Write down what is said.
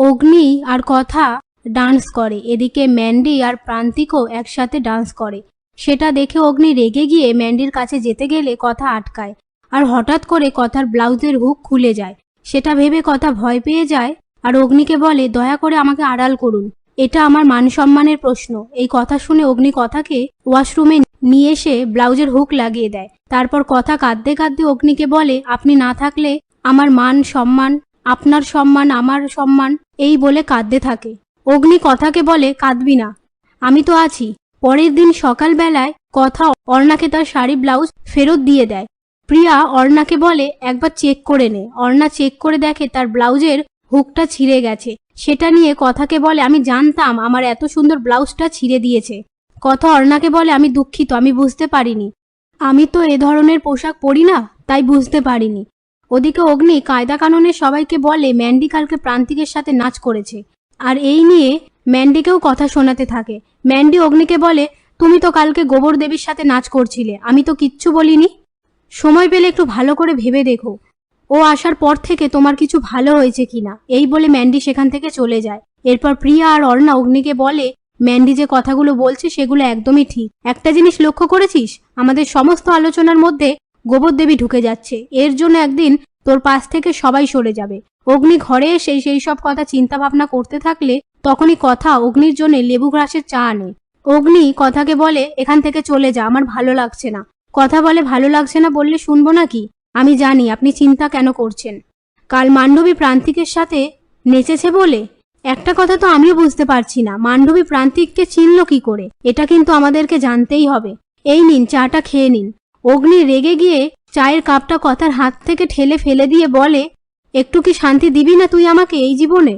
অগ্নি আর কথা ডান্স করে, এদিকে ম্যান্ডি আর প্রান্তিকও একসাথে ডান্স করে। সেটা দেখে অগ্নি রেগে গিয়ে ম্যান্ডির কাছে যেতে গেলে কথা আটকায়, আর হঠাৎ করে কথার ব্লাউজের হুক খুলে যায়। সেটা ভেবে কথা ভয় পেয়ে যায় আর অগ্নিকে বলে, দয়া করে আমাকে আড়াল করুন, এটা আমার মান সম্মানের প্রশ্ন। এই কথা শুনে অগ্নি কথাকে ওয়াশরুমে নিয়ে এসে ব্লাউজের হুক লাগিয়ে দেয়। তারপর কথা কাঁদতে কাঁদতে অগ্নিকে বলে, আপনি না থাকলে আমার মান সম্মান, আপনার সম্মান, আমার সম্মান, এই বলে কাঁদতে থাকে। অগ্নি কথাকে বলে, কাঁদবি না, আমি তো আছি। পরের দিন সকালবেলায় কথা অর্ণাকে তার শাড়ি ব্লাউজ ফেরত দিয়ে দেয়। প্রিয়া অর্ণাকে বলে, একবার চেক করে নে। অর্ণা চেক করে দেখে তার ব্লাউজের হুকটা ছিঁড়ে গেছে। সেটা নিয়ে কথাকে বলে, আমি জানতাম আমার এত সুন্দর ব্লাউজটা ছিঁড়ে দিয়েছে। কথা অর্ণাকে বলে, আমি দুঃখিত, আমি বুঝতে পারিনি, আমি তো এ ধরনের পোশাক পরি না, তাই বুঝতে পারিনি। ওদিকে অগ্নি কায়দা কানুনে সবাইকে বলে ম্যান্ডি কালকে প্রান্তিকের সাথে নাচ করেছে, আর এই নিয়ে ম্যান্ডিকেও কথা শোনাতে থাকে। ম্যান্ডি অগ্নিকে বলে, তুমি তো কালকে গোবর দেবীর সাথে নাচ করছিলে, আমি তো কিচ্ছু বলিনি। সময় পেলে একটু ভালো করে ভেবে দেখো, ও আসার পর থেকে তোমার কিছু ভালো হয়েছে কিনা। এই বলে ম্যান্ডি সেখান থেকে চলে যায়। এরপর প্রিয়া আর অর্ণা অগ্নিকে বলে, ম্যান্ডি যে কথাগুলো বলছে সেগুলো একদমই ঠিক। একটা জিনিস লক্ষ্য করেছিস, আমাদের সমস্ত আলোচনার মধ্যে গোবর দেবী ঢুকে যাচ্ছে। এর জন্য একদিন তোর পাশ থেকে সবাই সরে যাবে। অগ্নি ঘরে এসে সেই সব কথা চিন্তা ভাবনা করতে থাকলে তখনই কথা অগ্নির জন্য লেবু গ্রাসের চা আনে। অগ্নি কথাকে বলে, এখান থেকে চলে যা, আমার ভালো লাগছে না। কথা বলে, ভালো লাগছে না বললে শুনবো নাকি? আমি জানি আপনি চিন্তা কেন করছেন। কাল মান্ডবী প্রান্তিকের সাথে নেচেছে বলে? একটা কথা তো আমিও বুঝতে পারছি না, মান্ডবী প্রান্তিককে চিনল কি করে? এটা কিন্তু আমাদেরকে জানতেই হবে। এই নিন, চাটা খেয়ে নিন। অগ্নি রেগে গিয়ে চায়ের কাপটা কথার হাত থেকে ঠেলে ফেলে দিয়ে বলে, একটু কি শান্তি দিবি না তুই আমাকে এই জীবনে?